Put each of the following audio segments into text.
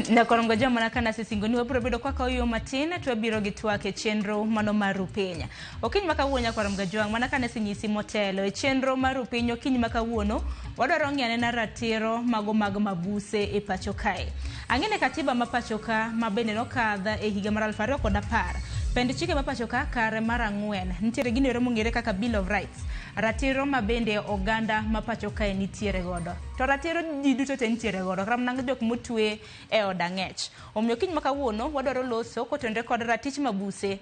Na korongo jama kana sisingoni wabro bedo kwa kauyo matina tuwa biro gituwa ke chenro mano marupenya. Okinyi maka uonya kwa ramga juang manakana sinyisi motelo chenro marupenya okinyi maka uono wadorongi anena ratiro mago Mabuse pachokae. Angene katiba mapachoka mabene no kadha higa mara 2010 pende chike mapachoka kare mara 4 nitiere gini yore mongere kaka Bill of Rights. Ratiro mabende oganda mapachoka nitiere godo. To ratiro jiduto te nitiere godo kram nang jok mutwe odangech. Omiyo kiny maka wuono wadoro loso kotenre kod Ratich Mabuse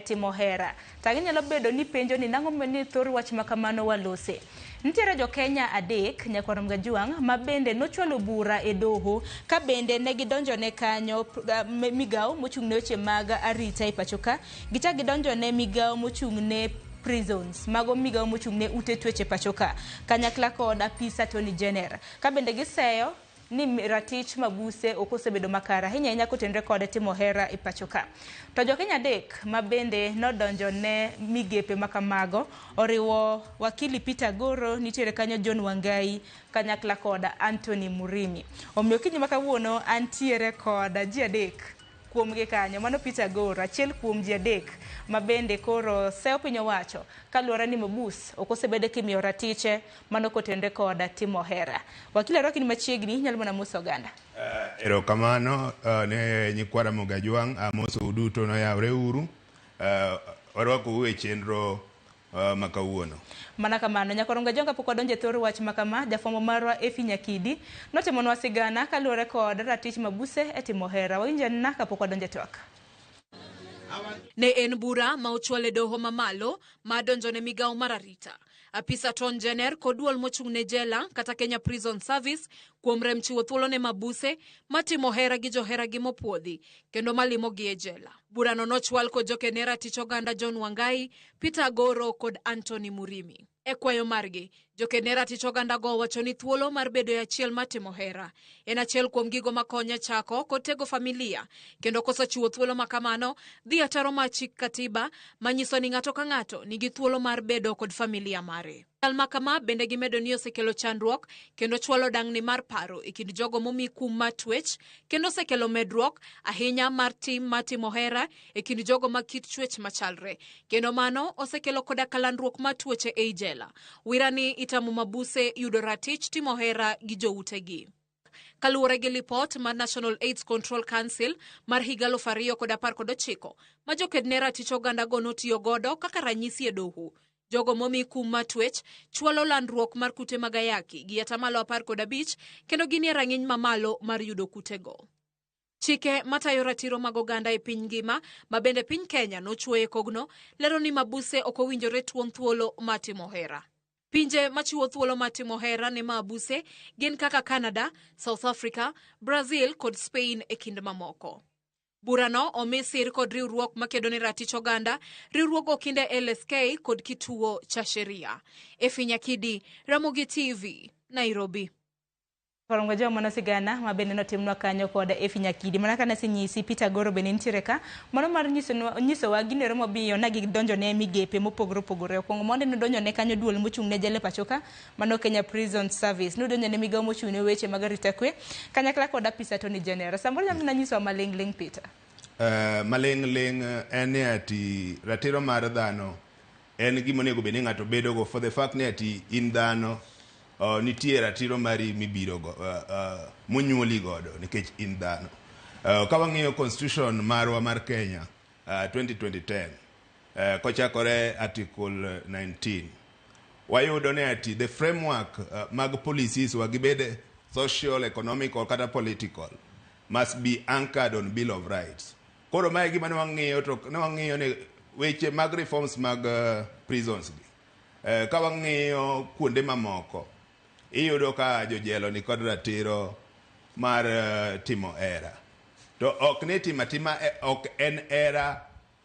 timo hera. Tangi nyalo bedo ni penjo ni nango meni thor wach makamano walose. Nitiere jo Kenya adek nyakorom gajuang mabende nochwalo bura doho ka bende negidonjo ne kanyo migao mochungne weche mag arita pachoka gicha gidonjo ne migao mochungne prisons mago migao mochungne ute tweche pachoka kanyakla kod apisa Attorney General ka bende giseyo ni Ratich Mabuse okosebedo makara hinya kotenre kod timo hera pachoka. To jo Kenya adek mabende nodonjo ne migepe makamago oriwo wakili Agoro nitiere kanyo John Wangai kanyakla kod Anthony Murimi. Omiyo kinyi makawuono antiere kod ji adek kuom gi kanyo mano Agoro achiel kuom ji adek mabende koro seo pinyo wacho kaluora ni Mabuse okosebede kimiyo ratiche mano kotenre kod timo hera. Wakili Roki ni machiegni nyalo mana moso ganda. Erokamano ne nyikwara Mogajuang amoso uduto no yawre uru warwako uwe chenro makawuono. Mana kamano nyakoronga jonga poko donje thor wach makama jafomo marwa Efi Nyakidi notemonwa sigana kaluore kod Ratich Mabuse timo hera winje naka poko donje TWAK. Ne en bura ma ochwale doho mamalo ma donjo ne migao mararita. Apisa Attorney General koduol mochungne jela kata Kenya Prison Service kuom rem chiwo thuolo ne Mabuse matimo hera gi johera gi mopuodhi kendo malimo gi jela. Burano nochwal kod jokene Ratich oganda John Wangai, Agoro kod Anthony Murimi. E kwayo margi, jokene Ratich oganda go wacho ni thuolo mar bedo achiel matimo hera en achiel kuom gigo makonyo chako kod tego familia kendo koso chiwo thuolo makamano dhi ataro ma chik katiba manyiso ni ng'ato ka ng'ato nigi thuolo mar bedo kod familia mare. Chal makama bende gimedo ni osekelo chandruok kendo chwalo dang'ni mar paro e kind jogo momi kum matwech kendo osekelo medruok ahinya mar tim matimo hera e kind jogo ma kit chwech machalre kendo mano osekelo koda kalandruok matweche e jela. Wirani itamu Mabuse yudo Ratich timo hera gi joutegi. Kaluwore gi lipot mar National AIDS Control Council mar higa 2019 ma jokedne Ratich oganda go notiyo godo kaka ranyisi e doho. Jogo momi kum matwech chwalo landruok mar kute magayaki gi atamalo 15 kendo ginie rang'iny mamalo mar yudo kutego. Chike matayo ratiro mag oganda e piny ngima mabende piny Kenya nochwoye kogno lero ni Mabuse okowinjore tuom thuolo matimo hera. Pinje machiwo thuolo matimo hera ne Mabuse gin kaka Canada, South Africa, Brazil kod Spain e kind mamoko. Burano omi sir kod riwruok makedo ne Ratich oganda, riwruogo kinde LSK kod kituo cha sheria. Efi Nyakidi, Ramogi TV, Nairobi. Korongo jama mano sigana mabende notimnwa kanyo kod Efi Nyakidi manaka na sinyisi Agoro bende nitiere ka mano mar nyiso wa ginero mobiyo na gidonjo ne migepe mopogore okwongo monde nodonjo ne kanyo duol mochungne jele pachoka mano Kenya Prison Service nodonjo ne migao mochungne weche mag arita kwe kanyakla kod apisa Attorney General samoro nyamna nyiso malingling Peter. Malingling en ati ratiro mar dhano en gima onego bed ni ng'ato bedo go for the fact ni ati in dhano nitie ratiro mari mibiro go munyuoli godo nikech in dhano. Ka wang'iyo constitution marwa mar Kenya 2010 kochakore article 19 wayudo ne ati the framework mag policies wagibede social, economic or kata political must be anchored on Bill of Rights. Koro mae gima ne wang'iyo ne weche mag reforms mag prisons gi. Ka wang'iyo kuonde mamoko iyudo ka jojelo ni kod ratiro mar timo hera. To ok ne timatima ok en hera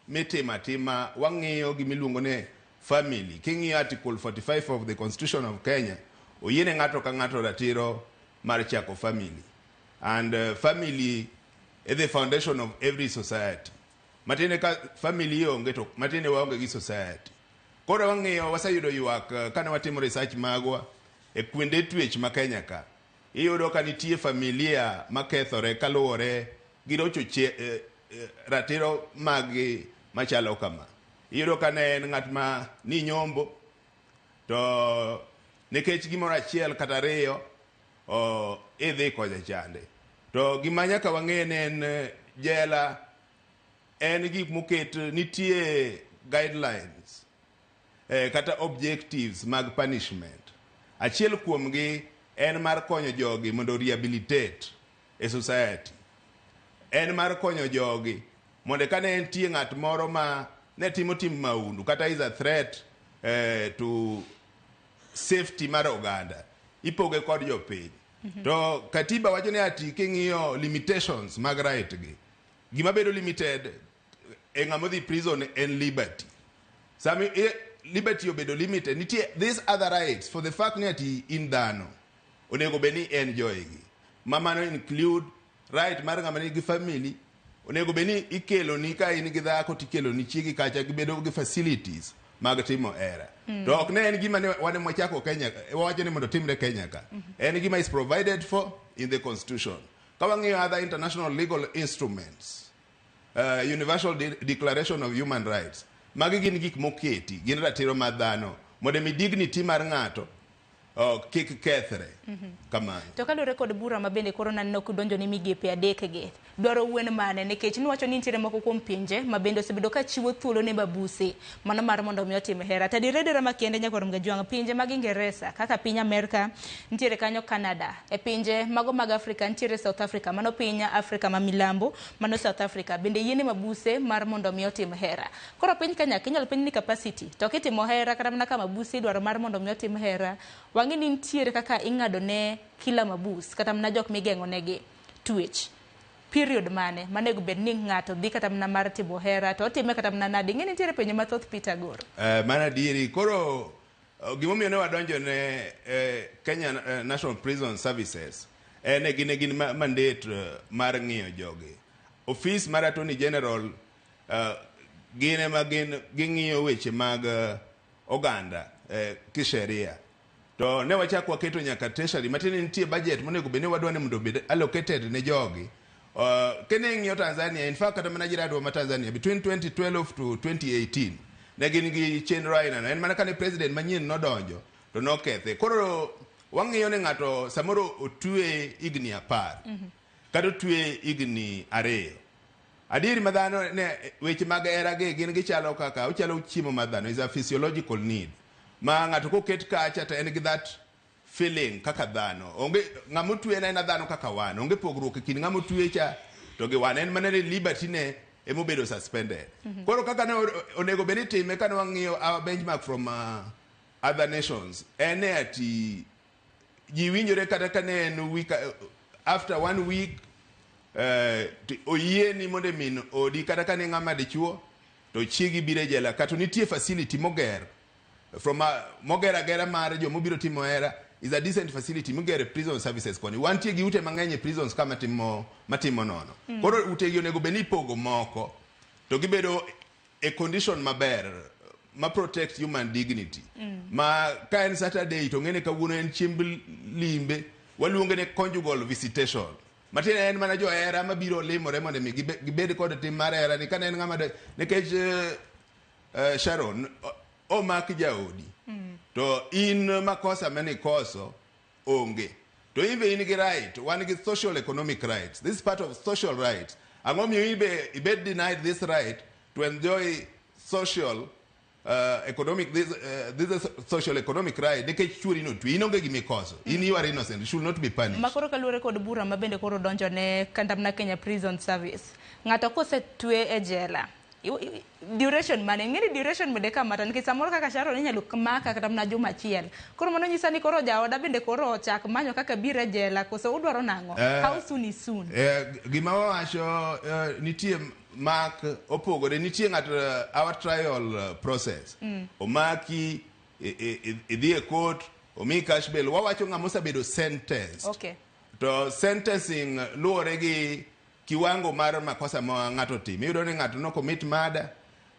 mitimatima wang'iyo gimiluongo ne family. King'iyo article 45 of the Constitution of Kenya oyiene ng'ato ka ng'ato ratiro mar chako family. And family is the foundation of every society. Matine ka family onge to matine waonge gi society. Koro wang'iyo wasayudo ywak kana watimo research magwa e kuonde twech ma Kenya ka. iyudo ka nitie familia makethore kaluwore gi rocho ratiro mag machalo kama. Iyudo ka ne en ng'at ma ni nyombo to nikech gimoro achiel kata ariyo idhi koja chande. To gima nyaka wang'e ne en jela en gik moket nitie guidelines kata objectives mag punishment. Achiel kuomgi en mar konyo jogi mondo rehabilitate e society. En mar konyo jogi mondo ka ne entie ng'at moro ma ne timo tim maundu kata is a threat to safety mar oganda, ipoge kod jopiny. To katiba wacho ni ati king'iyo limitations mag right gi, gima bedo limited e ng'amo dhi prison en liberty. Sami liberty obedo limited, nitie these other rights for the fact ni ati in dhano onego be ni en joigi. Mamano include right mar ng'ama nigi family, onego be ni ikelo ni ka in gi dhako tikelo ni chiegi kacha gibedo gi facilities mag timo hera. To ok ne en gima ne wane mwachako Kenya, wacho ni mondo timre Kenya ka. En gima is provided for in the constitution. Ka wang'iyo other international legal instruments, Universal Declaration of Human Rights, magi gin gik moketi, gin ratiro mar dhano, mondo mi dignity mar ng'ato kik kethre kamano. To kalure kod bura mabende koro naneno kudonjo ni migepe adekgi, dwaro wuon mane nikech niwacho ni nitiere moko kuom pinje mabende osebedo ka chiwo thuolo ne Mabuse mano mar mondo mi otim hera. Tadiredera makende nyakoro mgajwang' pinje mag Ingereza kaka piny Amerika, nitiere kanyo Canada, e pinje mago mag Afrika nitiere South Africa, mano piny Afrika ma milambo, mano South Africa bende yiene Mabuse mar mondo mi otim hera. Koro piny Kenya kinyal piny ni capacity to kitimo hera kata mana ka Mabuse dwaro mar mondo mi otim hera, wang'e ni nitiere kaka ing'ado ne kila Mabuse kata mana jok migeng'o negi twitch period mane manego bed ni ng'ato dhi kata mana mar timo hera to otime kata mana nadi. Ng'e nitiere penjo mathoth Peter Agoro. Mana diri koro gimomiyo ne wadonjo ne Kenya National Prison Services ne gin mandate mar ng'iyo jogi. Office mar Attorney General gine ma ging'iyo weche mag oganda kisheria. To ne wachako waketo nyaka treasury matene nitie budget monego bene wadwane mondo bed allocated ne jogi. Kene ng'iyo Tanzania, in fact kata mana jirado ma Tanzania between 2012 to 2018 ne gin gi chenro aina en mana kane president manyien nodonjo to nokethe. Koro wang'iyo ne ng'ato samoro otwe igni 10 kata otwe igni 2. Adieri madhano ne weche mag hera ge gin gichalo kaka ochalo chiemo madhano, is a physiological need. Ma ng'ato koket kacha to en gi that feeling kaka dhano. Onge ng'amo twe na dhano kaka wan. Onge pogruok kind ng'amo twe cha to gi wan. En manene liberty ne emobedo suspended. Koro kaka ne onego beni time ka wang'iyo our benchmark from other nations. Ene ati ji winjore kata ka ne en week after 1 week oyieni mondo min odi kata ka ne ng'ama dichuo to chiegi bire jela kata nitie facility moger from mogera gera mar jo mobiro timo hera is a decent facility mogere prison services koni wantie gi ute mang'eny prisons kama matimo nono. Koro ute gi onego beni pogo moko to gibedo a condition maber ma protect human dignity. Ma ka en Saturday to ng'ene kawuono en chiemb limbe waluonge ne conjugal visitation. Matin en mana jo hera mabiro limore mondo mi gibed kod tim mar hera ni kana en ng'ama nikech Sharon o mak jaodi to in makosa mane koso onge to ibe in gi right, wan gi social economic rights. This is part of social rights. Ang'o miyo ibe denied this right to enjoy social economic this is social economic right nikech churi no twi inonge gi mikoso. In you are innocent, you should not be punished. Makoro kaluore kod bura mabende koro donjo ne kandamna Kenya Prison Service. Ng'ato kosetwe e jela duration mane ng'eni duration bende kamata nikech samoro kaka Sharon inyalo maka kata mana juma achiel. Koro mano nyisa ni koro jaoda bende koro ochak manyo kaka bire jela koso udwaro nang'o? How soon is soon? Gima wawacho nitie mak opogore, nitie ng'at our trial process. Omaki idhi e court, omi cash bail, wawacho ng'ama osebedo sentenced. Okay. To sentencing luwore gi kiwango mar makosa ma ng'ato timo. Iyudo ni ng'ato no commit murder,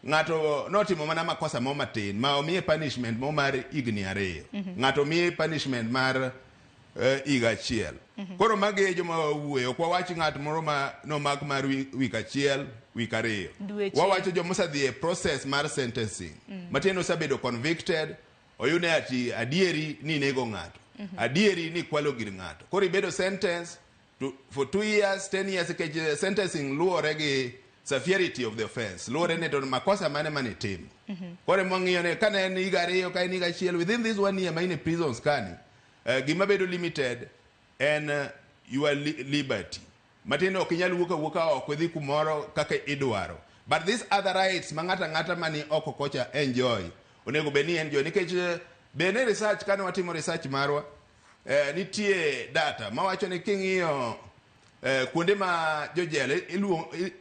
ng'ato notimo mana makosa mo matin ma omiye punishment mo mar igni 2. Ng'ato omiye punishment mar higa 1. Koro mage joma wuoyo kwa wach ng'at moro ma no mak mar week achiel week ariyo wawacho joma osedhi e process mar sentencing matiende osebedo convicted oyune ati adieri ni nego ng'ato adieri ni kwalo gir ng'ato koro ibedo sentence for 2 years 10 years ke sentencing luore gi severity of the offense luore ne to makosa mane mane timo koro mong'iyo ne kana en higa ariyo ka en higa achiel within this 1 year mine prisons kani gima bedo limited and your liberty matino ok inyal wuoka oko dhi kumoro kaka idwaro but these other rights ma ng'ata mani oko kocha enjoy onego be ni enjoy nikech bene research kana watimo research marwa nitie data mawacho ni king'iyo kuonde ma jojele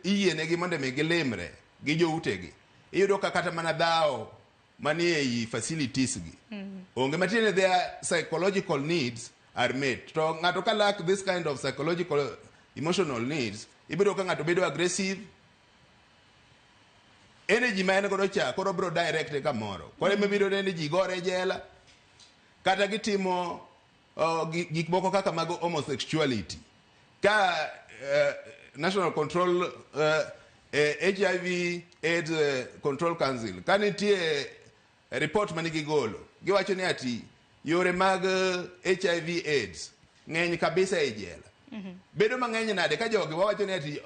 iyienegi mondo mi gilimre gi joutegi iyudo ka kata mana dhao manie ei facilities gi onge matiende their psychological needs are met to ng'ato ka lack this kind of psychological emotional needs ibido ka ng'ato bedo aggressive energy ma en godo cha koro bro direct kamoro koro mebiro ne ji gore jela kata gitimo gik moko kaka mag homosexuality ka national control HIV AIDS control council kanitie report manigi golo giwacho ni ati yore mag HIV AIDS ng'eny kabisa e jela bedo mang'eny nade ka jogi wawacho ni ati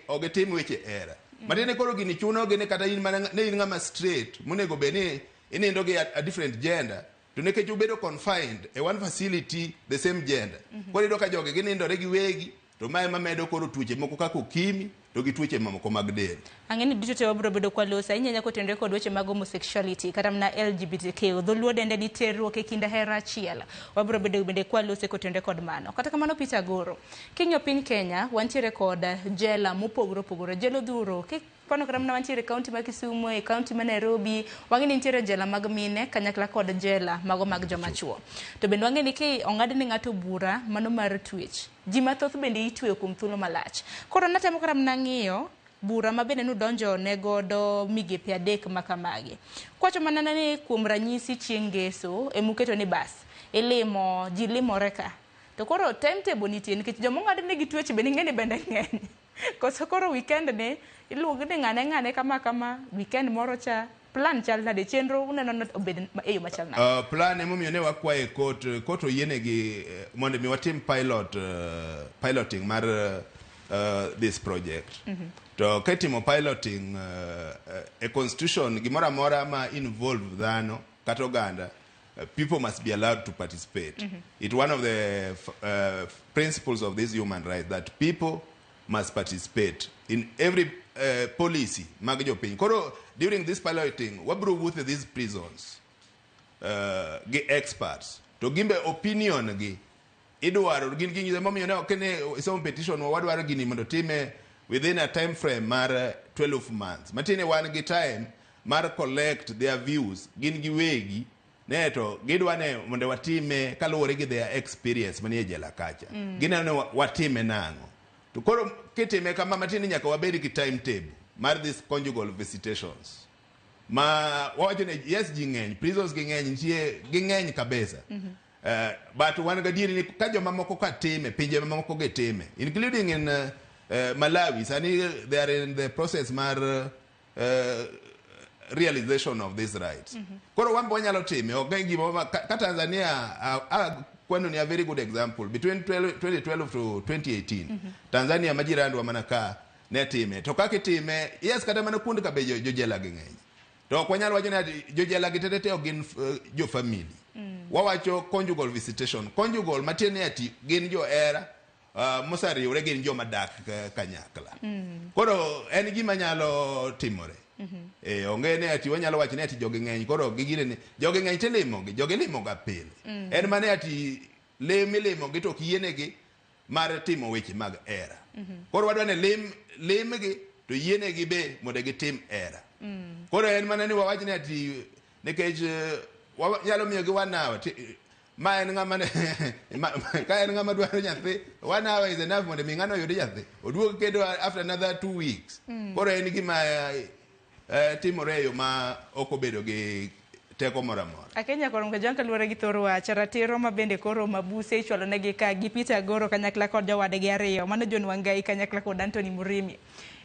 oge tim weche hera matene koro gini chuno gini kata in mana ne in ng'ama straight monego be ni inindo gi a different gender to nekech ubedo confined e one facility the same gender koro ido ka jogi ginindore gi wegi to mae mamedo koro tuoche moko kaka ukimi to gi tuoche mamoko mag del ang'eni duto te wabro bedo kwa losa inyanya kotendore kod weche mag homosexuality kata mna LGBTQ dholuo dende ni terruok e kind hera achiel wabro bedo bende kwa losa kotendore kod mano kata kamano Peter Agoro king'iyo piny Kenya wantiere kod jela mopogore jelo dhuro Pano kata mna wantiere kaunti ma Kisumu e kaunti ma Nairobi wang'eni nitiere jela mag mine kanyakla kod jela mago mag joma chuo to bende wang'eni ki ong'ad ni ng'ato bura mano mar twech ji mathoth bende itweyo kuom thuolo malach koro natemo kata mna ng'iyo bura ma bende nudonjo ne godo migepe adek makamagi kwacho manana ni kuom ranyisi chieng' ngeso emuketo ni bas ilimo ji limore ka to koro timetable nitie nikech joma ong'ad negi twech bende ng'eni bende ng'eny koso koro weekend ne iluongo ni ng'ane kama weekend moro cha plan chal nade chenro uneno obed e yo machal nade plan emomiyo ne wakwaye kot oyienegi mondo mi watim piloting mar this project to ketimo piloting a constitution gimoro amora ma involve dhano kata oganda people must be allowed to participate it's one of the principles of this human right that people must participate in every policy mag jopiny koro during this piloting wabro wuotho these prisons gi experts to gimbe opinion gi idwaro gin gi momiyo ne okene some petition wadwaro gini mondo time within a time frame mar 12 months matine wan gi time mar collect their views gin gi wegi neto gidwane mondo watime kaluwore gi their experience manie jela kacha gineno watime nango to koro kitime kama matini nyaka wabedi ki timetable mar this conjugal visitations ma wawacho ne yes jing'eny prisons ging'eny nitie ging'eny kabisa but wan gadieri ni ka joma moko ka time pinje mamoko getime including in Malawi sani they are in the process mar realization of these rights koro wambo wanyalo time okay gimo ka Tanzania kwano ni a very good example between 2012 to 2018 Tanzania majirani wa manaka ne time to kake time yes kata mana kundi ka be jojela ging'eny to kwanyalo wacho ne jojela gitete ogin jo family wawacho conjugal visitation conjugal matiene ati gin jo hera mosariwre gin jo madak kanyakla koro en gima nyalo timore onge ne ati wanyalo wacho ne ati jogi ng'eny koro gigire ni jogi ng'eny telimo gi jogi limo ga pile en mane ati limo gi to kiyenegi mar timo weche mag hera koro wadwa ne lim gi to yienegi be mondo gitim hera koro en mane ni wawach ne ati nikech wanyalo miyo gi wanawa ma en ng'ama ka en ng'ama dwaro nyathi 1 hour is enough mondo mi ng'ano yud nyathi oduog kendo after another 2 weeks koro en gima timore yo ma ok obedo gi teko moro amora. Akenya korom ka janka luore gi thoro wach ratiro ma bende koro Mabuse ichwalo negi ka gi Peter Agoro kanyakla kod jowadgi ariyo mano John Wangai kanyakla kod Anthony Murimi.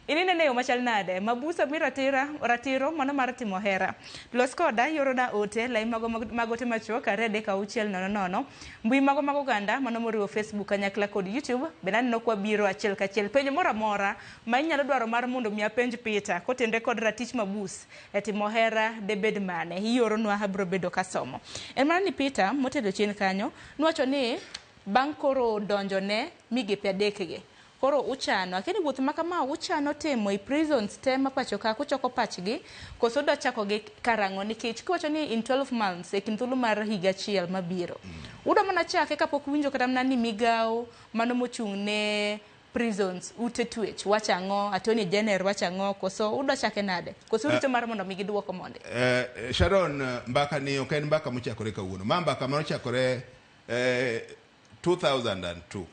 Inene yo machal nade Mabuse mi ratiro mano mar timo hera. Los koda yoro na ote lai magote machuok arede ka uchiel nono. Mbui mago ganda mano moriwo Facebook kanyakla kod YouTube benani no kwa biro achiel kachiel penjo mora mora ma inyalo dwaro mar mondo mi apenj Peter kotende kod Ratich Mabuse e timo hera debed mane yoro nwa habro bedo kasomo. En mana ni Peter motelo chien kanyo nwacho ni bang' koro donjone migepe adekge koro uchano akini wuoth makama uchano temo i prisons tema pacho ka kuchoko pachgi koso do chako gi karango nikech kiwacho ni in 12 months e kindhulu mar higa chiel mabiro udo mana chake kapok winjo kata mana ni migao mano mochung' ne prisons ute twech wachango Attorney General wachango koso udo chake nade koso rito mar mondo migi duoko monde Sharon mbaka ni oken mbaka mochakore kawuono mbaka mano chakore 2002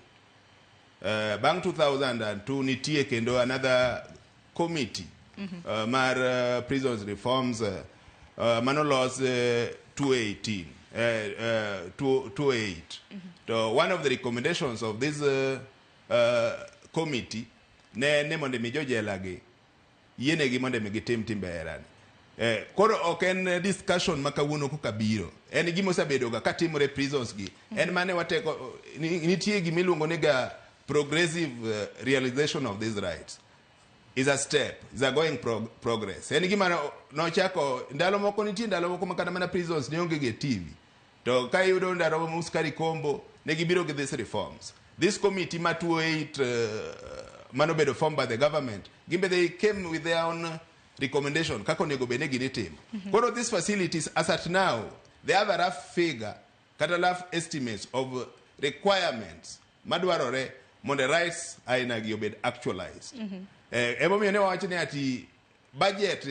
bang 2002 nitie kendo another committee mar prisons reforms mano los 2018 2008 so one of the recommendations of this committee ne mondo mi jojela gi yene gi mondo mi gitim timbe herani koro oken discussion makawuono kukabiro en gimo sabedo ga katimore prisons gi en mane wateko nitie gi miluongo ne ga progressive realization of these rights is a step, is a going progress. En gima nochako ndalo moko nitie ndalo moko makata mana prisons ne onge ge TV. To ka yudo ndalo muskari kombo ne gibiro gi these reforms. This committee ma 28 mano bedo formed by the government. Gimbe they came with their own recommendation kako nego bene gini tim. Koro these facilities as at now they have a rough figure, kata rough estimates of requirements madwarore mondo rights aina gi obed actualized. Emo mi ne wacho ne ati budget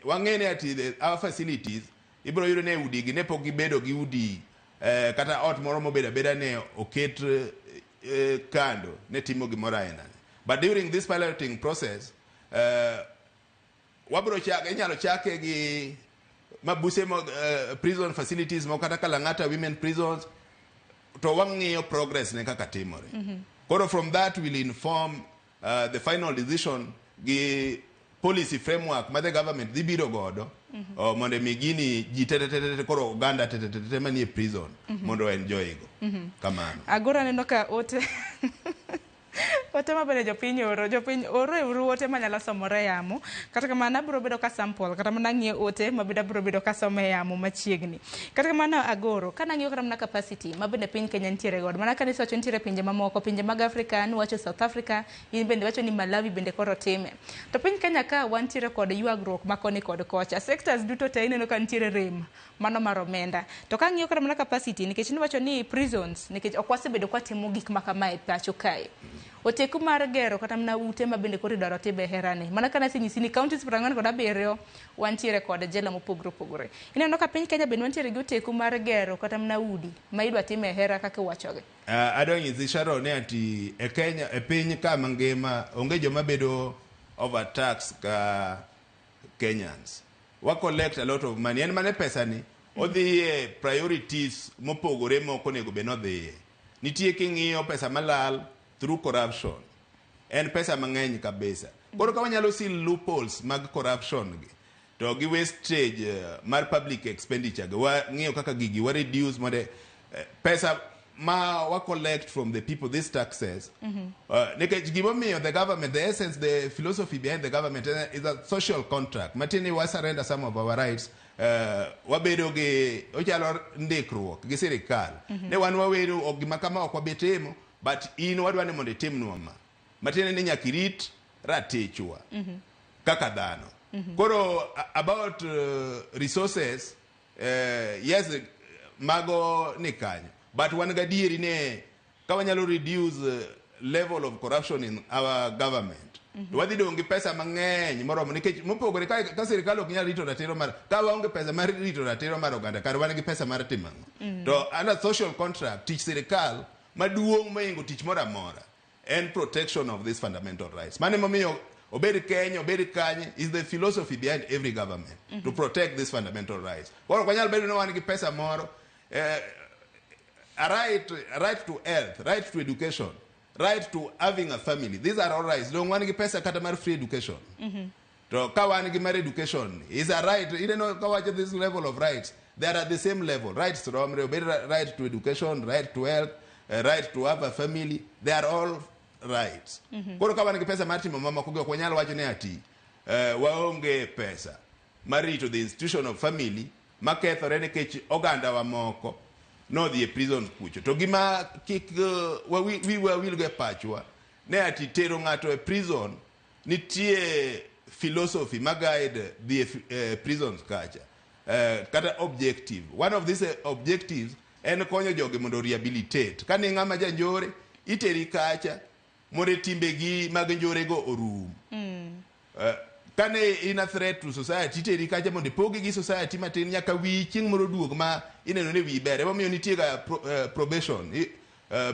wang'ene ati our facilities ibro yudo ne udi gi ne pok gibedo gi udi kata ot moro mobeda beda ne oket kando ne timo gimoro aina. But during this piloting process wabro chake inyalo chake gi Mabuse prison facilities mo kata Kalang'ata women prisons to wang'iyo progress ne kaka timore. Koro from that will inform the final decision gi policy framework ma the government dhi biro godo mondo migini ji tete koro Uganda tete manie prison mondo enjoy go kamano. Agora neno ka ote Otema bende jopiny oro e ote manyalo somore yamo kata kamano abiro bedo ka sample kata mana ng'iyo ote mabende abiro bedo ka some yamo machiegni kata kamano Agoro kana ng'iyo kata mana capacity mabende piny Kenya nitiere godo mana kanisa wacho nitiere pinje mamoko pinje mag Africa wacho South Africa in bende wacho ni Malawi bende koro time to piny Kenya ka wantiere kod yuagruok makoni kod kocha sectors duto te ineno ka nitiere rem mano mar omenda to ka ng'iyo kata mana capacity nikech ni wacho ni prisons nikech ok wasebedo kwa timo gik makama e pacho kae oteku mar gero kata mna ute mabende koro idwaro tibe herane mana kana sinyisi ni counties 47 wantiere kod jela mopogore ineno ka piny Kenya bende wantiere gi oteku mar gero kata mna udi ma idwa time hera kaka wachoge adonyizi Sharon ne ati e Kenya e piny ka mangima onge joma bedo overtax ka Kenyans we collect a lot of money en mane pesa ni odhiye priorities mopogore moko nego be no dhiye nitie king'iyo pesa malal through corruption en pesa mang'eny kabisa koro ka wanyalo seal loopholes mag corruption gi to gi wastage mar public expenditure gi ng'iyo kaka gigi wa reduce mode pesa ma wa collect from the people these taxes nikech gimomiyo the government the essence the philosophy behind the government is a social contract matini wa surrender some of our rights wabedo gi ochalo ndikruok gi sirikal ne wan wawedo ok gima kama ok wabetemo but in wadwa ni mondo itimnwa matine ni nyakirit ratichwa kaka dhano koro about resources yes mago ni kanyo but wan gadieri ne ka wanyalo reduce level of corruption in our government wadhi dongi pesa mang'eny moromo nikech mopogore ka sirikal ok nyal rito ratiro mar ka waonge pesa mar rito ratiro mar oganda kar wan gi pesa mar timango to under social contract tich sirikal maduong' maingo tich mora mora and protection of these fundamental rights mane momiyo obed Kenya, obed Kanye, is the philosophy behind every government to protect these fundamental rights. Koro kwanyal bedo no wan gi pesa moro, a right to health, right to education, right to having a family. These are all rights. Don't want to pesa kata mar free education. So kawan gi mar education is a right. You know, kawaja this level of rights. They are at the same level. Rights to right to education, right to health, right to have a family. They are all rights. Koro kawan gi pesa mar timo mama kugo kwanyal wacho ne ati waonge pesa marito the institution of family makethore nikech oganda wa moko no the prison kucho to gima kik we will get pachwa ne ati tero ngato e prison nitie philosophy guide the prisons kacha kata objective. One of these objectives en konyo joge mondo rehabilitate kane ngama janjore iteri kacha more timbegi mag njore go orum kane in a threat to society iteri kacha mondo pogi gi society matin nyaka wi chieng moro duog ma ineno ne wi bere momiyo nitie ga probation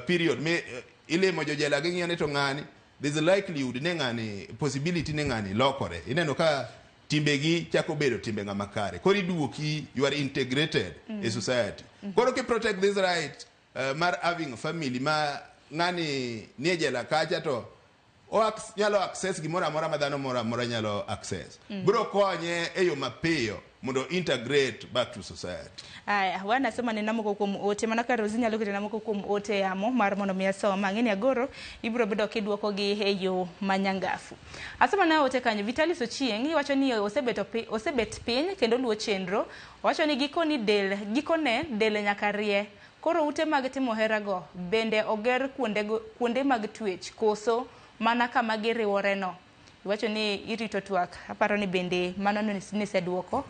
period me ilemo jojela gi ng'ane to ng'ani there's a likelihood ne ng'ani possibility ne ng'ani lokore ineno ka timbegi chako bedo timbe ng'ama kare koro iduoki you are integrated in society koro ki protect this right mar having a family ma ng'ani nie jela kacha to nyalo access gimoro amora ma dhano moro amora nyalo access bro konye e yo mapiyo mondo integrate back to society. Aya, wana sema ni namoko kuom ote manaka Rosi nyalo kete namoko kuom ote yamo mar mondo mi asoma ng'eni Agoro ibiro bedo kiduoko gi e yo manyangafu. Asema na ote kanyo Vitalis Ochieng iwacho ni osebet piny kendo luwo chenro wacho ni gikone del nyaka rie koro ute mag timo hera go bende oger kuonde mag twech koso mana kama giriwore no. Iwacho ni irito TWAK aparo ni bende mano ni seduoko.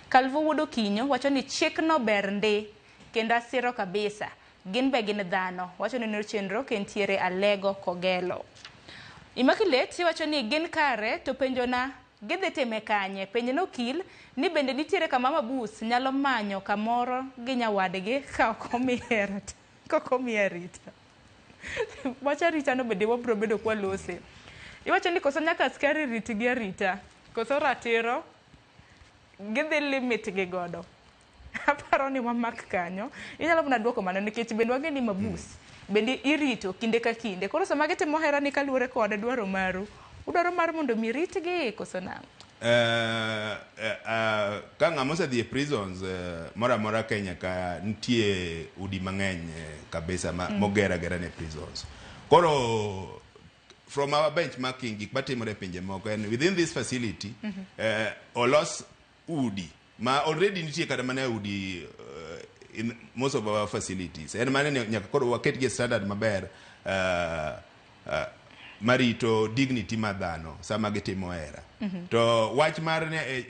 Kalvo Wuodo Kinyo wacho ni chik no ber ndi kendo asiro kabisa gin be gin dhano wacho ni nor chenro kentiere Alego Kogelo. Immaculate wacho ni gin kare to penjona gidhi time kanye penjo no kil ni bende nitiere kama Mabuse nyalo manyo kamoro gi nyawadgi ka okomi arita. Wacha rita no bende wabro bedo kwa lose. Iwacho ni koso nyaka askari riti gi arita koso ratiro gidhi limit gi godo. Aparo ni wamak kanyo inyalo buna duoko mano nikech bende wage ni Mabuse bende irito kinde ka kinde koro sama gitimo hera ni kaluwore kode dwaro maru udwaro mar mondo mi ritgi koso nang'o? Ka ng'ama osedhi e prisons mora mora Kenya ka nitie udi mang'eny kabisa mogera ne prisons koro from our benchmarking gik matimore pinje moko and within this facility olos udi ma already nitie kata mana udi in most of our facilities and mane nyaka koro waket gi standard maber marito dignity madhano sama gitimo hera to wach mar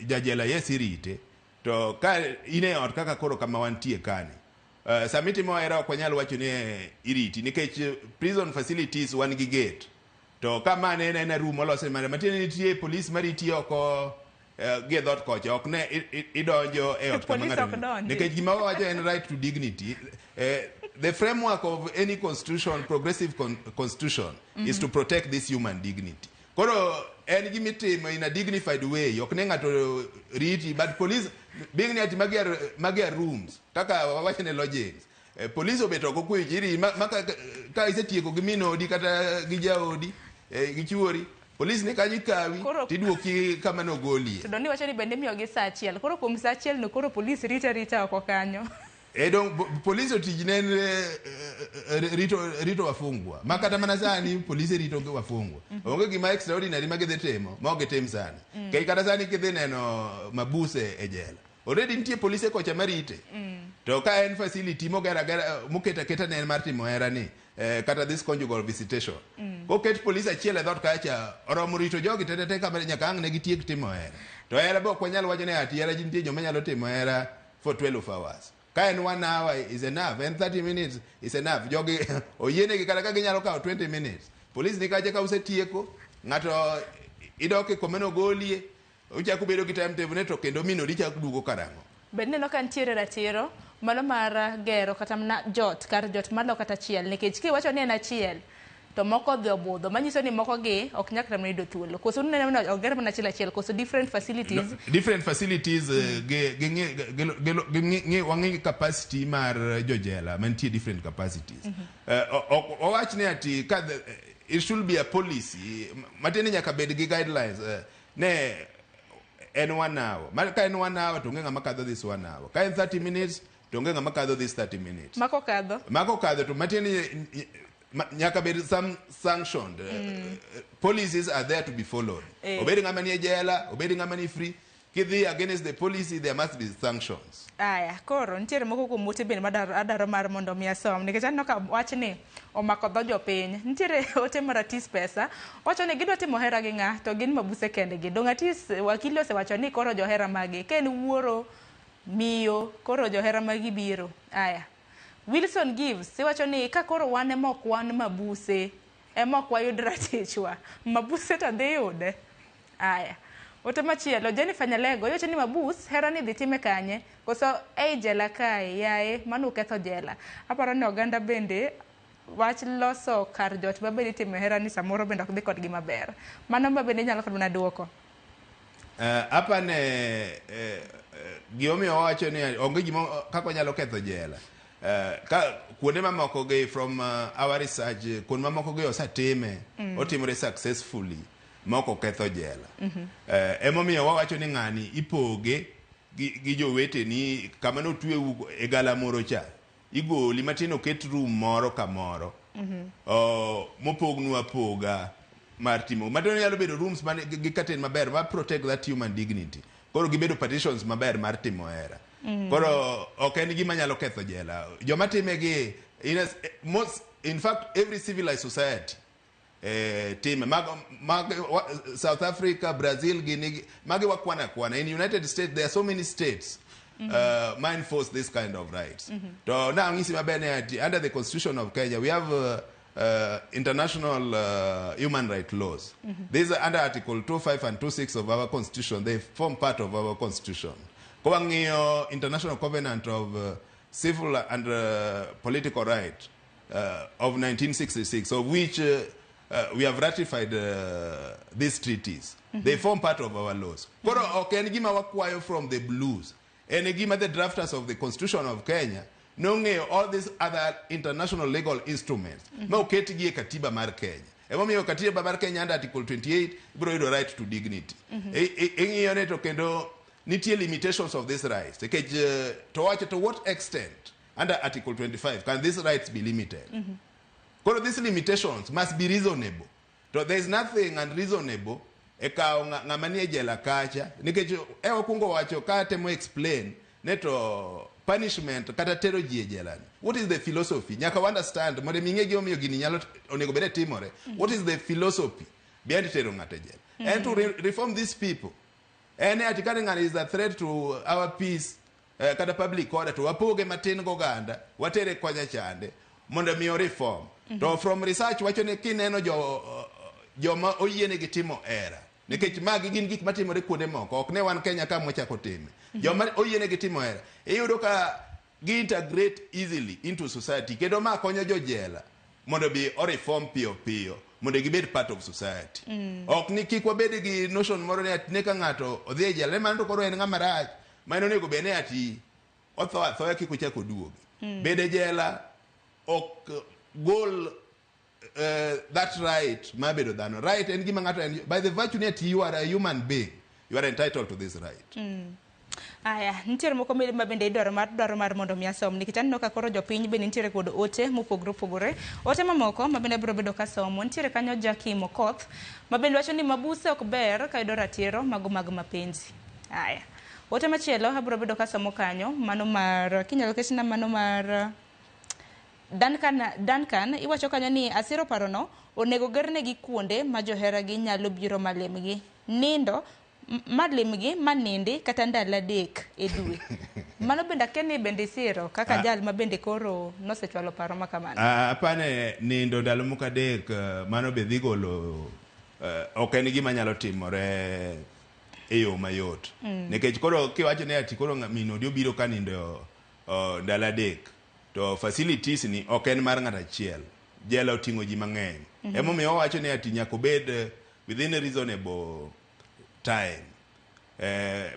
jajela yes irite to ka ine ot kaka koro kama wantie kane sama itimo hera ok wanyal wacho ni iriti nikech prison facilities wan gi gate to kama ne en room olose mare matin nitie police mariti oko ge dot kocha ok ne idonjo e ot kama ng'ato nikech gima wacho en right to dignity. The framework of any constitution, progressive constitution, is to protect this human dignity. Koro en gimitimo in a dignified way ok ne ng'ato riti but police being at magia rooms kaka wawacho ne lodgings police obeto ko kujiri maka ka isetieko gi minodi kata gi jaodi gi chuori police ne kanyi kawi tiduoki kama no goli to doni wacho ni bende miyo gi saa achiel koro kuom saa achiel no koro police rita oko kanyo police otijne rito wafungwa makata mana sani police rito wafungwa onge gima extraordinary magidhi timo ma ok gitim sani kei kata sani kidhi neno Mabuse e jela already nitie police kocha marite to ka en facility moketa keta ne mar timo hera ni kata this conjugal visitation koket police achiel e dhot kacha oromo rito jogi tete kama nyaka ang' ne gitiek timo hera to hera be ok wanyal wacho ne ati hera nitie joma nyalo timo hera for 12 hours ka en 1 hour is enough and 30 minutes is enough jogi oyienegi kata ka ginyalo kawo 20 minutes police ni kacha ka usetieko ng'ato idoke komeno golie uchako bedo gi timetable ne to kendo minodi chako duogo karang'o bende no kan tiere ratiro mano mar gero kata na jot kar jot malo kata chiel nikech kiwacho ni en achiel to moko dhi obudho manyiso ni moko gi ok nyakre yudo thuolo koso neno oger mana achiel koso different facilities wang'e capacity mar jojela mantie different capacities owach ni ati it should be a policy matini nyaka bed gi guidelines ne en 1 hour ka en 1 hour to onge ng'ama kadho this 1 hour ka en 30 minutes to onge ng'ama kadho this 30 minutes mako kadho to matini nyaka bed some sanctioned policies are there to be followed obedi ng'ama ni jela obedi ng'ama ni free kidhi against the policy there must be sanctions. Aya koro nitiere moko kuom ote bende adaro mar mondo mi asom nikech aneno ka wach ni omako dho jopiny. Nitiere ote mar Atis Pesa wacho ni gidwa timo hera gi ng'a to gin Mabuse kendgi. Dong Atis wakili osewacho ni koro johera magi ka en wuoro miyo koro johera magi biro. Aya Wilson Gives wacho ni ka koro wan emok wan Mabuse emok wayud ratichwa Mabuse to dhi yude. Aya ote machielo Jennifer Nyalego yoche ni Mabuse hera ni dhi time kanye koso ei jela kae yae manu ketho jela. Aparo ni oganda bende wach loso kar jot mabende time hera ni samoro bende ok dhi kodgi maber. Mano mabende nyalo kodwa duoko. Apane giomiyo wacho ni onge gimo kako nyalo ketho jela. Ka kuonde mamoko ge from our research kuonde mamoko ge osatime otimore successfully moko ketho jela. Emomiyo wawacho ni ng'ani ipoge gi jowete ni kama no twe e gala moro cha igoli matino ket room moro ka moro mopognu apoga mar timo matino nyalo bedo rooms man gi curtain maber ma protect that human dignity koro gibedo partitions maber mar timo hera koro ok en gima nyalo ketho jela joma time gi in fact every civilized society team South Africa, Brazil, Guinea, magi wakwana. In United States there are so many states enforce this kind of rights. So now under the Constitution of Kenya we have international human rights laws. These are under Article 25 and 26 of our Constitution. They form part of our Constitution. International Covenant of Civil and Political Rights of 1966, of which we have ratified these treaties. They form part of our laws. Koro okay ngima wakwayo from the blues. Ngima the drafters of the Constitution of Kenya nonge all these other international legal instruments. Ma oketgi e katiba mar Kenya. Emomiyo katiba mar Kenya under Article 28 biro yudo right to dignity. Ing'iyo ne to kendo nitie limitations of these rights. To what extent under Article 25 can these rights be limited? Because these limitations must be reasonable. So there is nothing unreasonable ekao ngamani jela kacha nikech wakungo wacho ka temo explain neto punishment kata tero ji jela. What is the philosophy? Nyaka understand mode minge gi omiyo gini nyalo onego bede timore. What is the philosophy behind tero ngate jela? And to reform these people. Any atikani ngani is a threat to our peace kata public order to wapoge matin go ganda watere kwanya chande mondo miyo reform. To from research wacho ni kineno joma oyiene gi timo hera nikech magi gin gik matimore kuonde moko ok ne wan Kenya ka mochako time joma oyiene gi timo hera iyudo ka gi integrate easily into society kendo ma konyo jojela mondo bi o reform piyo mondo gibed part of society ok ni kik wabed gi notion moro ne ka ng'ato odhi e jela man to koro en ng'ama rach mano nego bene ati otho kik ochako duogi bede jela ok goal that right mabedo dhano right en gima ng'ato by the virtue that you are a human being you are entitled to this right. Aya nitiere moko mabende idwaro mar mondo mi asom nikech aneno ka koro jopiny bende nitiere kod ote mopogore ote mamoko mabende biro bedo ka somo nitiere kanyo Jakimo Koth mabende wacho ni Mabuse ok ber ka yudo ratiro mag mapenzi. Aya ote machielo abiro bedo ka somo kanyo mano mar kinyalo keshna mano mar Duncan iwacho kanyo ni asiro parono onego gerne gi kuonde ma johera gi nyalo biro malemgi nindo malemgi manindi kata ndalo adek e dwe. Mano bende keni bende siro kaka jal ma bende koro nosechwalo paro makamano. Apane nindo ndalo moko adek mano be dhi golo ok en gima nyalo timore e yo mayot. Nikech koro kiwacho ne ati koro minodi obiro ka nindo ndalo adek to facilities ni ok en mar ng'at achiel jela oting'o ji mang'eny Emomiyo wacho ni ati nyaka obed within a reasonable time.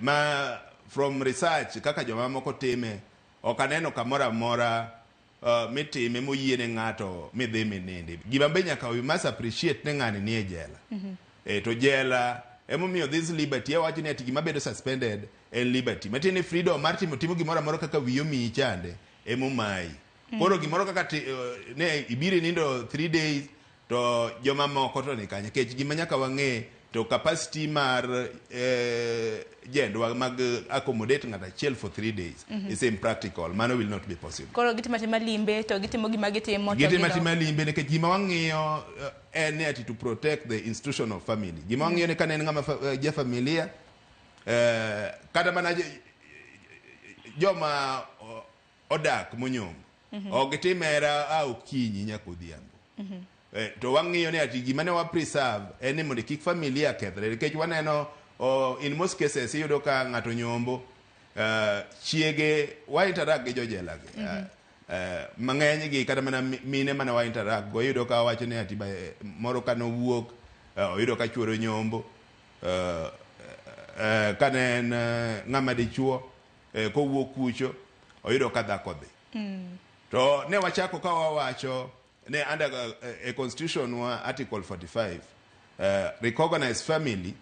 Ma from research kaka joma moko time ok aneno kamoro amora mitime moyiene ng'ato midhi minindi. Gima be nyaka we must appreciate ne ng'ani nie jela. To jela emomiyo this liberty wacho ni ati gima bedo suspended en liberty. Matiende freedom mar timo gimoro amora kaka wiyo miyi chande emomayi. Koro gimoro kaka ne ibiri nindo 3 days to joma moko to ni kanye kech gima nyaka wang'e to capacity mar jendwa mag accommodate ng'ata achiel for 3 days is impractical. Mano will not be possible. Koro gitimo limbe to gitimo gima gitimo to gitimo limbe nikech gima wang'iyo en ni ati to protect the institution of family. Gima wang'iyo ni kane en ng'ama ja familia kata mana joma odak monyom ok gitimera okinyi nyaka odhiambo. To wang'iyo ni ati gima ne wa preserve en ni mondo kik familia kethre nikech waneno in most cases iyudo ka ng'ato nyombo chiege wa interact gi jojela gi mang'eny gi kata mana mine mana wa interact go iyudo ka wacho ni ati moro kano wuok oyudo ka chuoro nyombo kane en ng'ama dichuo kowuok kucho oyudo ka dhako dhi to ne wachako ka wawacho ne under a constitution article 45 recognize family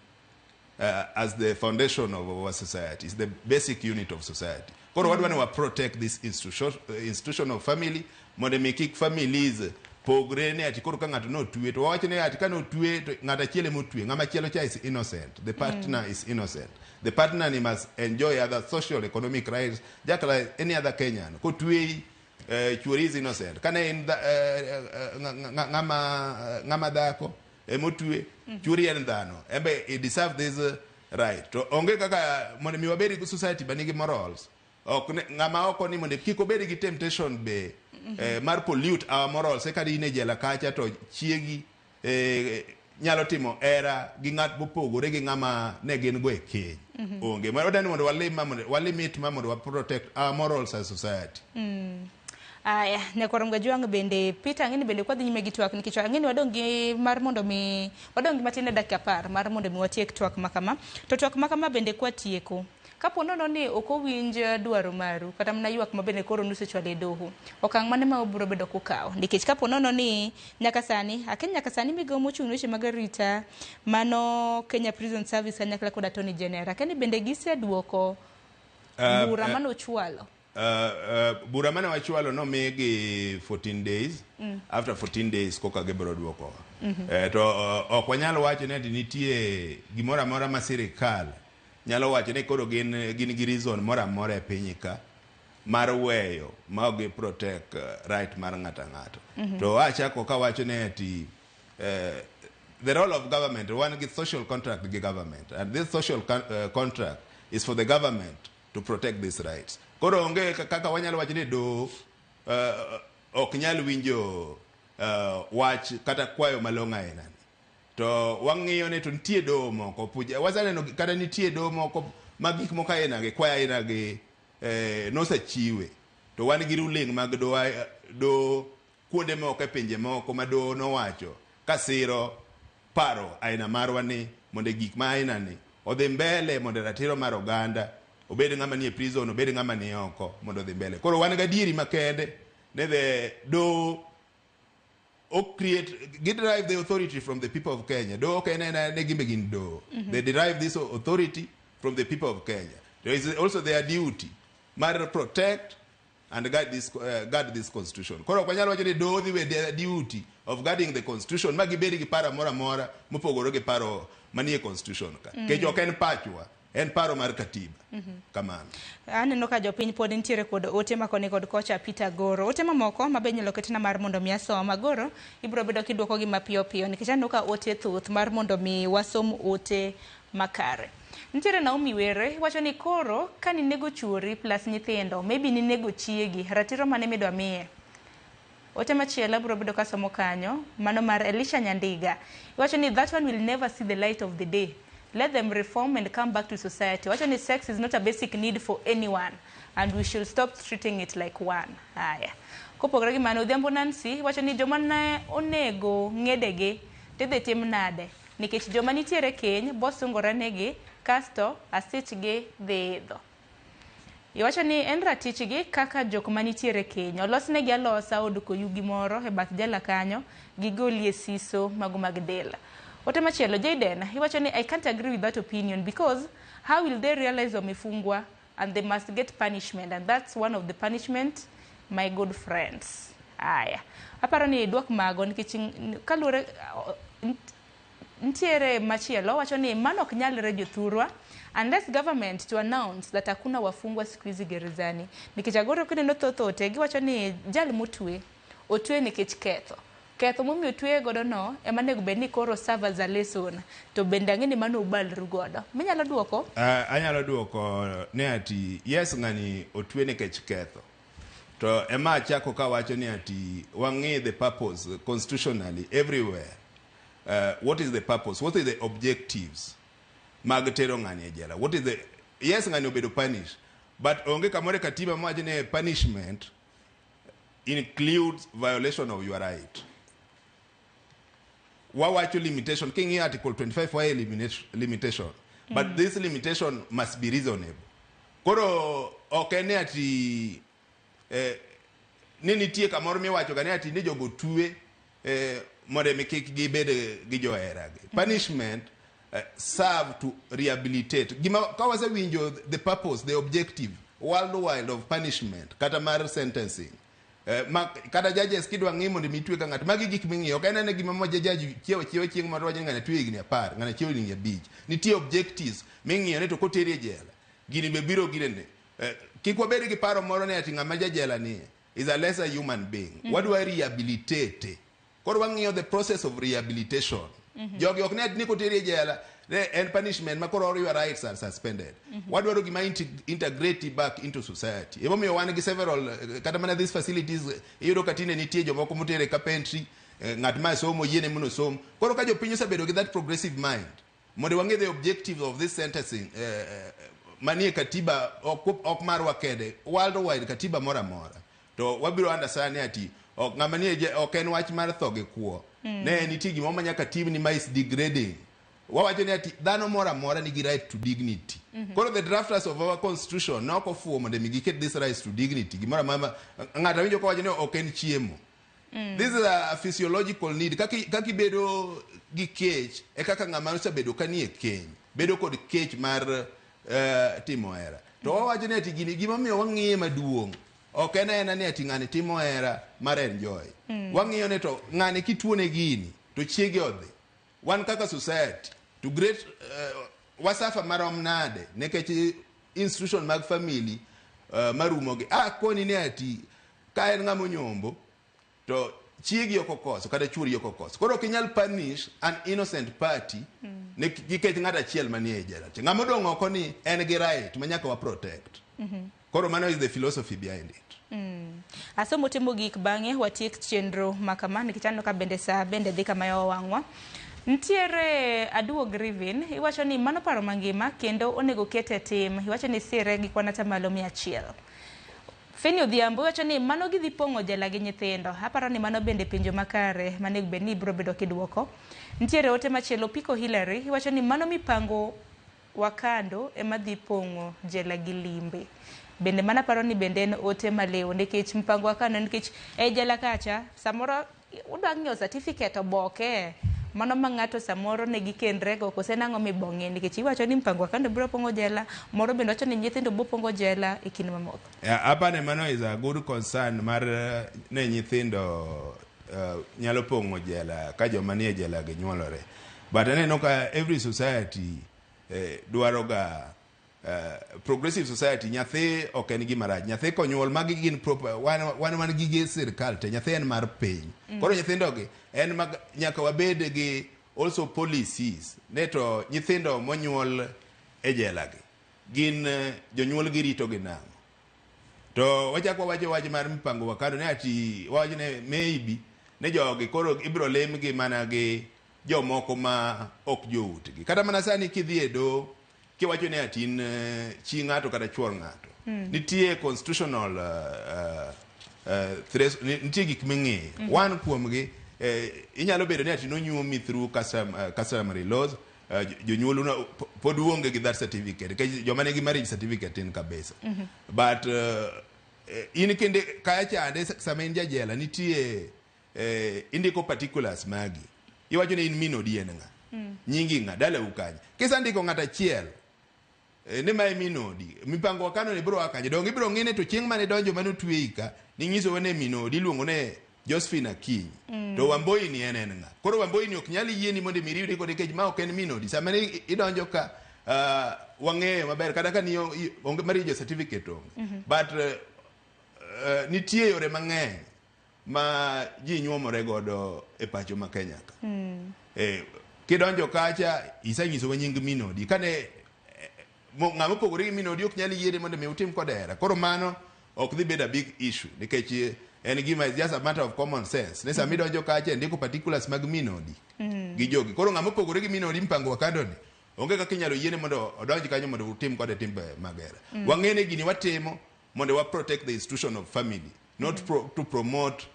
as the foundation of our society. It's the basic unit of society. Koro wadwa ni wa protect this institution of family mondo make families pogre ne ati koro ka ng'ato no tue to wacho ne ati ka no tue to ng'ato achiel mo tue ng'ama chielo cha is innocent. The partner is innocent. The partner must enjoy other social economic rights just like any other Kenyan. Ko tue chuori is innocent. Kane in ng'ama dhako emotue chuori en dhano embe he deserve this right. To onge kaka mondo mi wabedi gi society banigi morals ok ng'ama oko ni mondo kik obedi gi temptation be mar pollute our morals eka ine jela kacha to chiegi nyalo timo hera gi ng'at mopogore gi ng'ama ne gin go e keny. Onge wadani mondo walimit mondo wa protect our morals as society. Aya, nyakwarom gajuang bende Peter ngini bende kwa dhi nyime gi twak nikech ngini wadongi mar mondo mi wadongi matin dakika 10 mar mondo mi watiek twak makama. To twak makama bende kwa tieko. Kapo nono ni okowinj dwaro maru kata mna ywak mabende koro nusechwale doho. Okang' mane ma obiro bedo kukaw. Nikech kapo nono ni nyaka sani migawo mochung' weche mag arita mano Kenya Prison Service kanyakla kod Attorney General. Akeni bende giseduoko bura manochwalo. Bura mane wachwalo no migi 14 days. After 14 days koka gibiro duoko. To ok wanyalo wacho ni nitie gimoro amora ma sirikal nyalo wacho ni koro gin gi reason moro amora e piny ka mar weyo ma gi protect right mar ng'ata ng'ato. To achako ka wacho ni ati the role of government, one get social contract with the government, and this social contract is for the government to protect these rights. Koro onge kaka wanyalo wacho ni do ok nyal winjo wach kata kwayo malong'a aina. To wang'iyo ne to nitie do moko puja wasaneno kata nitie do moko magik moko aina ge kwaya aina ge nosechiwe. To wan gi ruling mag do kuonde moko e pinje moko ma do nowacho kasiro paro aina marwa ni mondo gik ma aina ni odhi mbele mondo ratiro mar oganda obed ng'ama ni e prison obed ng'ama ni oko mondo odhi mbele. Koro wan ga dieri makende ne the do drive the authority from the people of Kenya. Do okay ne gimbe do. They derive this authority from the people of Kenya. There is also their duty to protect and guard this constitution. Koro kwanyalo wacho ni do their duty of guarding the constitution magibedi gi para mora mopogoro gi paro manie constitution ka. Kejo ok en pachwa en paro mar katiba. Kamano. Aneno ka jopiny pod ntiere kod ote makoni kod kocha Peter Agoro. Ote mamoko mabenyalo ketina mar mondo mi asom Agoro ibro bedo kiduoko gi mapiyo piyo nikech aneno ka ote thuth mar mondo mi wasom ote makare. Ntiere Naomi Were wacho ni koro ka ni nego chuori plus nyithindo maybe ni nego chiegi ratiro mane midwa miye. Ote machielo bro bedo ka somo kanyo mano mar Elisha Nyandiga. Wacho ni that one will never see the light of the day. Let them reform and come back to society. Actually, sex is not a basic need for anyone, and we should stop treating it like one. Aya. Kopogore gi mano, Odhiambo Nancy wacho ni joma ne onego ng'edegi tidhi tim nade nikech joma nitiere keny bosungore negi kasto asichgi dhi idho. Iwacho ni en ratichgi kaka jok manitiere keny olosnegi alosa od koyugi moro e bath jela kanyo gigolie siso mago mag del. Ote machielo Jayden iwacho ni I can't agree with that opinion because how will they realize wamefungwa and they must get punishment and that's one of the punishment my good friends. Aya. Aparo ni duok mago nikech kalure ntiere machielo wacho ni mano ok nyalre jothurwa unless government to announce that hakuna wafungwa siku hizi gerezani. Nikech Agoro kineno thothote giwacho ni jal motwe otwe nikech ketho. Ketho momiyo otwe godo no ema nego bed ni koro serve as a lesson to bende ang'e ni mano ubalru godo. Minyalo duoko? Anyalo duoko ne ati yes ng'ani otwe nikech ketho. To ema achako ka wacho ni ati wang'e the purpose constitutionally everywhere. What is the purpose? What is the objectives? Mag tero ng'ani e jela. What is the yes ng'ani obedo punish, but onge kamore katiba mwacho ni punishment includes violation of your right. Wawacho limitation. King article 25 wa limitation. But this limitation must be reasonable. Koro okene ati nini tie kamoro miwacho gane ati ni jogo tuwe more mikik gibede gi johera. Punishment serve to rehabilitate. Gima kawase winjo the purpose, the objective worldwide of punishment kata mar sentencing. Kata judges kidwa ng'imo ndi mitwe ka ng'at magi gik ming'iyo ok en gima mo judge chiewo chieng' moro waje ng'ane twe igni 10 ng'ane chiewo igni 5 nitie objectives ming'iyo ne to kotere jela gini be biro girene kik wabed gi paro moro ne ati ng'ama jajela ni is a lesser human being. Wadwa rehabilitate. Koro wang'iyo the process of rehabilitation. Jogi ok ne ni kotere jela and punishment makoro your rights are suspended. Wadwaro gima integrate back into society. Emo miyo wan gi several kata mana these facilities iyudo katine nitie jomoko motere carpentry ng'at ma somo yiene muno somo. Koro ka jopiny osebedo gi that progressive mind mondo wang'e the objectives of this sentencing manie katiba ok marwa kede worldwide katiba mora mora to wabiro understand ati ok ng'ama nie ok en wach mar tho gi kuo ne nitie gima manyaka tim ni mais degrading. Wawacho ni ati dhano mora mora nigi right to dignity. Koro the drafters of our constitution no ofuo mondo mi giket this right to dignity. Gimora mama ng'ata winjo ko wacho ni ok en chiemo. This is a physiological need. Kaki bedo gi kech e kaka ng'ama osebedo kanie keny bedo kod kech mar timo hera. To wawacho ni ati gini gima miyo wang'iye maduong' ok en ni ati ng'ani timo hera mar enjoy. Wang'iyo ne to ng'ani kituone gini to chiege odhi. One kaka society to great wasafa marom nade nekech institution mag family marumogi koni ne ati ka en ng'amo nyombo to chiegi okokoso kata chuori okokoso. Koro kinyal punish an innocent party ne nikech ng'at achiel manie jela. Ng'amo dong' oko ni en gi right manyaka wa protect. Koro mano is the philosophy behind it. Asomo timo gik bang'e watiek chenro makama nikichano ka bende saa bende dhi kama yo wang'wa. Ntiere aduog Rivin iwacho ni mano paro mangima kendo onego kete tim. Iwacho ni sire gi kwana tamalo 100. Feni Odhiambo iwacho ni mano gidhi pong'o jela gi nyithindo. Aparo ni mano bende penjo makare manego bed ni biro bedo kiduoko. Ntiere ote machielo Piko Hillary iwacho ni mano mipango wakando ema dhi pong'o jela gi limbe. Bende mana paro ni bende en ote maleo nikech mpango wakando nikech jela kacha samoro udwa ng'iewo certificate oboke mano ma ng'ato samoro ne gikendre go kose nang'o mibong'e nikech iwacho ni mpango wakando biro pongo jela moro bende wacho ni nyithindo biro pongo jela e kinde mamoko. Apane mano is a good concern mar ne nyithindo nyalo pongo jela ka joma nie jela gi nyuolore. But aneno ka every society dwaro ga progressive society. Nyathi ok en gima rach. Nyathi konyuol magi gin proper wan man gige sirkal te nyathi en mar piny. Koro nyithindo gi en nyaka wabed gi also policies neto nyithindo monyuol e jela gi gin jonyuol gi rito gi nang'o. To wachako wacho wach mar mpango wakando ne ati wacho ne maybe ne jogi koro ibro lem gi mana gi jomoko ma ok joutgi. Kata mana sani kidhi e do kiwacho ne ati chi ng'ato kata chuor ng'ato nitie constitutional nitie gik ming'eyo. One kuomgi inyalo bedo ni ati nonyuomi through customary laws, jonyuol pod uonge gi that certificate, joma nigi marriage certificate in kabisa. But in kende kaya chande sama in jajela nitie indiko particulars magi. Iwacho ni in minodi en ng'a, nyingi ng'a, dala ukanya. Kisa ndiko ng'ata chiel, ne mai minodi, mipango wakano ne bro wakanya. Dongi bro ng'ine to chieng' mane donjo mane otwe ika, ni nyiso wane minodi, iluongo ne Josephine Akinyi. To Wamboi ni en ng'a. Koro Wamboi ni ok nyali yieni mondo miriwri kod kech ma ok en minodi. Sama ne idonjo ka wang'eyo maber kata ka ni onge marriage certificate onge. But nitie yore mang'eny ma ji nyuomore godo e pacho ma Kenya ka. Kidonjo kacha isanyiso wa nying minodi. Kane ng'ama pogore gi minodi ok nyali yiene mondo mi utim kod hera. Koro mano ok dhi bedo a big issue nikech en gima is just a matter of common sense. Ne sami donjo kacha ndiko particulars mag minodi gi jogi. Koro ng'ama pogore gi minodi mpango wakando ni onge kaka inyalo yiene mondo odonji kanyo mondo utim kode timbe mag hera. Wang'ene gini watimo mondo wa protect the institution of family, not to promote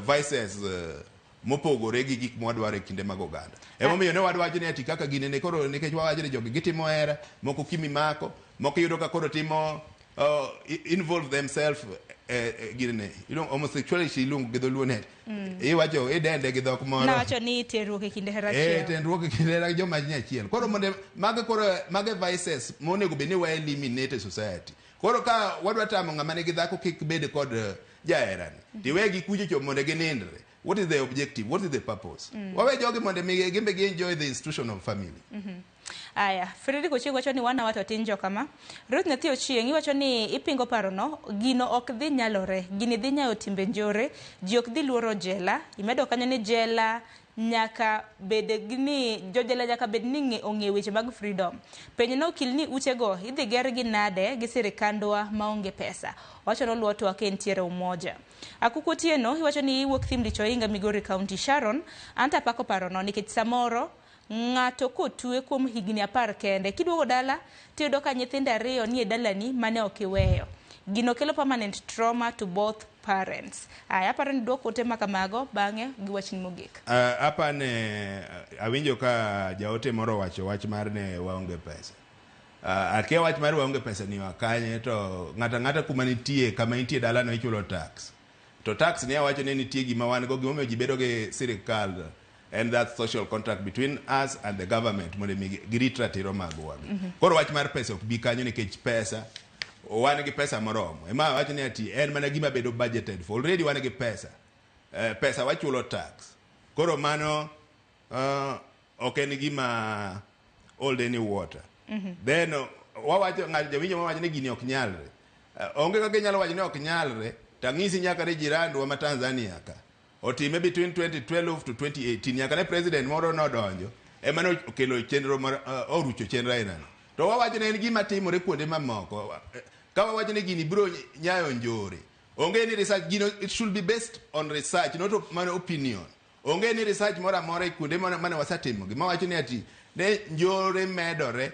vices mopogore gi gik mwadwaro e kinde mag oganda. Emomiyo ne wadwacho ni ati kaka gine ne koro nikech wawacho ni jogi gitimo hera, moko kimi mako, moko yudo ka koro timo involve themselves gine homosexuality ilungo gi dholuo ne. Iwacho idende gi dhok moro. Nawacho ni terruok e kinde hera chiel. Terruok e kinde hera joma ji achiel. Koro mondo mage vices monego bed ni wa eliminate society. Koro ka wadwa tamo ng'ama nigi dhako kik bed kod jaherani. Tiwegi kucho cho mondo ginindre. What is the objective? What is the purpose? Wawe jogi mondo gimbe gi enjoy the institution of family. Aya, Frederick Ochieng wacho ni wana watu atinjo kama. Ruth Nyathi Ochieng wacho ni ipingo parono, gino ok dhi nyalore, gini dhi nyayo timbe njore, ji ok dhi luoro jela, imedo kanyo ni jela nyaka bede gini jojela nyaka bed ni ong'e weche mag freedom. Penyo no okil ni utego idhi ger gi nade gi sirikandwa maonge pesa. Wacho no luo TWAK entiere umoja. Akuko Tieno iwacho ni iwuok thim dicho inga Migori County. Sharon anta pako parono nikech samoro ng'ato kotwe kuom higni 10 kende kiduogo dala tiyudo ka nyithindo 2 nie dalani mane ok iweyo. Gino kelo permanent trauma to both parents. Aya aparo ni duoko ote makamago bang'e gi wachni mogik. Apane awinjo ka jaote moro wacho wach mar ne waonge pesa. Akia wach mar waonge pesa ni wakanye to ng'ata kuma nitie kama nitie dala no ichulo tax. To tax ni awacho ne nitie gima wan go gimomiyo ji bedo gi sirikal, and that social contract between us and the government mondo girit ratiro magwa. Koro wach mar pesa ok bi kanyo nikech pesa wan gi pesa moromo. Ema wacho ni ati en mana gima bedo budgeted for. Already wan gi pesa. Pesa wachulo tax. Koro mano ok en gima hold any water. Then wawacho ng'ato wawacho ni gini ok nyalre. Onge kaka nyalo wacho ni ok nyalre, tang'isi nyaka ne jirandwa ma Tanzania ka. Otime between 2012 to 2018 nyaka ne president moro nodonjo ema ne okelo chenro mar orucho chenro ainano. To wawacho ni en gima timore kuonde mamoko. Ka wawacho ni gini biro nyayo njore. Onge ni research gino, it should be based on research, not man opinion. Onge ni research mora mora kuonde mane wasatimo. Gima wacho ni ati ne njore medore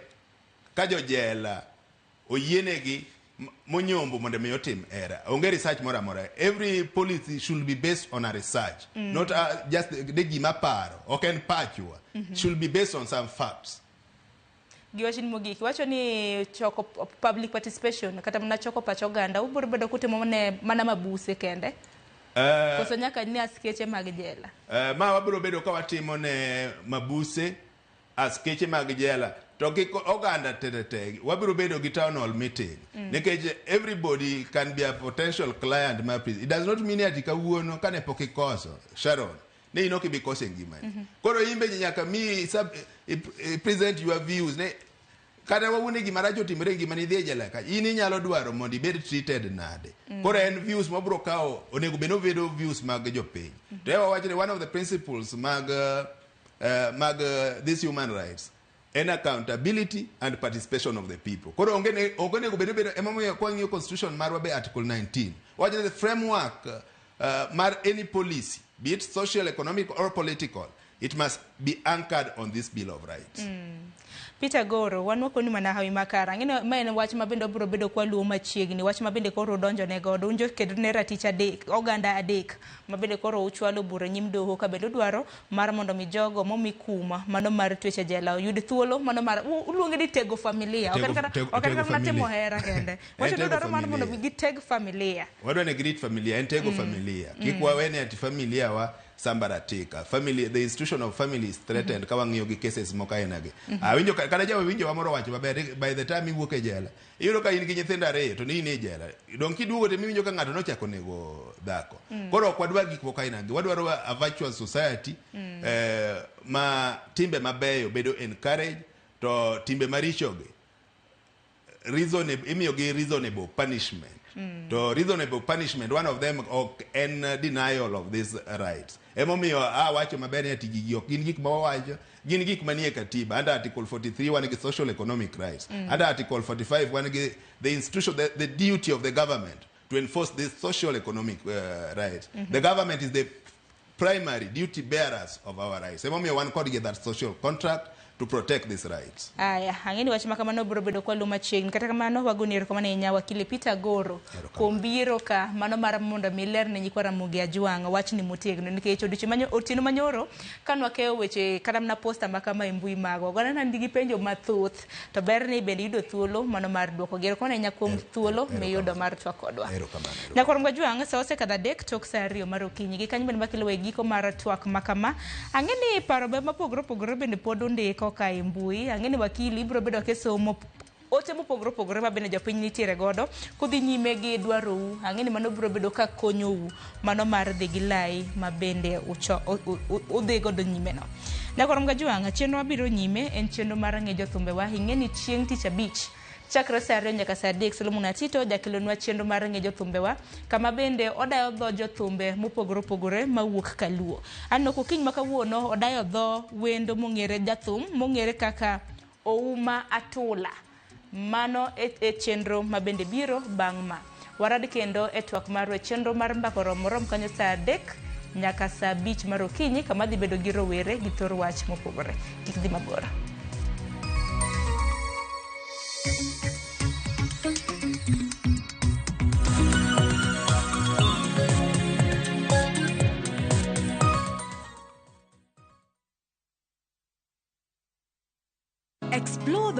ka jojela oyienegi monyombo mondo mi otim hera. Onge research mora mora. Every policy should be based on a research, not just the gima paro. Okay, pachua. Should be based on some facts. Giwachni mogik wacho ni choko public participation kata mna choko pacho ganda ubiro bedo kutimo mana Mabuse kende. Koso nyaka ni askeche mag jela. Ma wabiro bedo ka watimo ne Mabuse askeche mag jela. To oganda tete wabiro bedo gi town hall meeting. Nikech everybody can be a potential client ma it does not mean ati kawuono kane pok ikoso Sharon ne inoki because ngimani. Koro imbe nyaka mi present your views ne kada wawune gima racho timre ngimani dhi jela ka in inyalo dwaro mondo ibed treated nade. Koro en views mabro kao onego beno vedo views mag jopiny. To wawacho ni one of the principles mag these human rights and accountability and participation of the people. Koro ongene bedo emomiyo kwa ngiyo constitution marwa be article 19. Wacho the framework mar any policy, be it social, economic or political, it must be anchored on this Bill of Rights. Peter Agoro, wanwako ni mana hawi makara. Ngine ma en wach mabende obiro bedo kwa luo machiegni, wach mabende koro donjo ne godo. Unjo kedo ne ratich adek, oganda adek, mabende koro uchwalo bura nyim doho ka bende dwaro mar mondo mi jogo momi kuma mano mar tweche jela yud thuolo mano mar uluonge ni tego familia. Okata matimo hera kende. Wacho dwaro mar mondo mi teg familia. Wadwa ne grit familia, en tego familia. Kikwa wene ati familia wa sambaratika. Family, the institution of family is threatened ka wang'iyo gi cases moko ainagi. Winjo kada jawa winjo wamoro wacho maber by the time iwuok e jela. Iyudo ka in gi nyithindo ariyo to ni e jela. Don kiduogo te miwinjo ka ng'ato nochako nego dhako. Koro ok wadwar gik moko ainagi. Wadwaro a virtual society ma timbe mabeyo bedo encourage to timbe marichogi imiyogi reasonable punishment. To reasonable punishment, one of them en denial of these rights. Emomiyo wacho maber ni ati gigi ok gin gik ma wawacho, gin gik manie katiba. Under Article 43 wan gi social economic rights. Under Article 45 wan gi the institution, the duty of the government to enforce these social economic rights. The government is the primary duty bearers of our rights. Emomiyo wan kod get that social contract to protect these rights. Aya, angeni wach makamano biro bedo kwa luma chiegni. Kata kamano wagoni erokamano ahinya wakili Peter Agoro kuom biro ka mano mar mondo mi ler ne nyikwa Ramogi Ajwang' wach ni motegno nikech odiochieng' otieno manyoro kanwakeyo weche kata mana posta makama e mbui mago. Oganda na ndigi penjo mathoth to ber ni bende yudo thuolo mano mar duoko. Erokamano ahinya kuom thuolo miyudo mar twak kodwa. Nyakwa Ramogi Ajwang' sa osekadho adek tok sa 2 mar okinyi gi kanyo bende makelo giko mar twak makama. Angeni paro be mapogore opogore bende pod ondiko ka e mbui. Angeni wakili biro bedo kesomo ote mopogore opogore ma bende jopiny nitiere godo kodhi nyime gi dwarou. Angeni mano biro bedo ka konyou mano mar dhi gi lai ma bende udhi godo nyime no. Nyakwa Ramogi Ajwang' chenro mabiro nyime en chenro mar ng'e jothumbewa. Ing'eni chieng' tich abich chakre sa 2 nyaka sa 3 Solomon Atito jakelonwa chenro mar ng'e jothumbewa kama bende odayo dho jothumbe mopogore opogore mawuok kaluo. Anno kokiny makawuono odayo dho wendo mong'ere jathum mong'ere kaka Ouma Atula. Mano e chenro ma bende biro bang' ma warad kendo e twak mar chenro mar mbako rom kanyo sa 3 nyaka sa 5 mar okinyi kama dhi bedo gi rowere gi thor wach mopogore. Kik dhi mabor. Explore the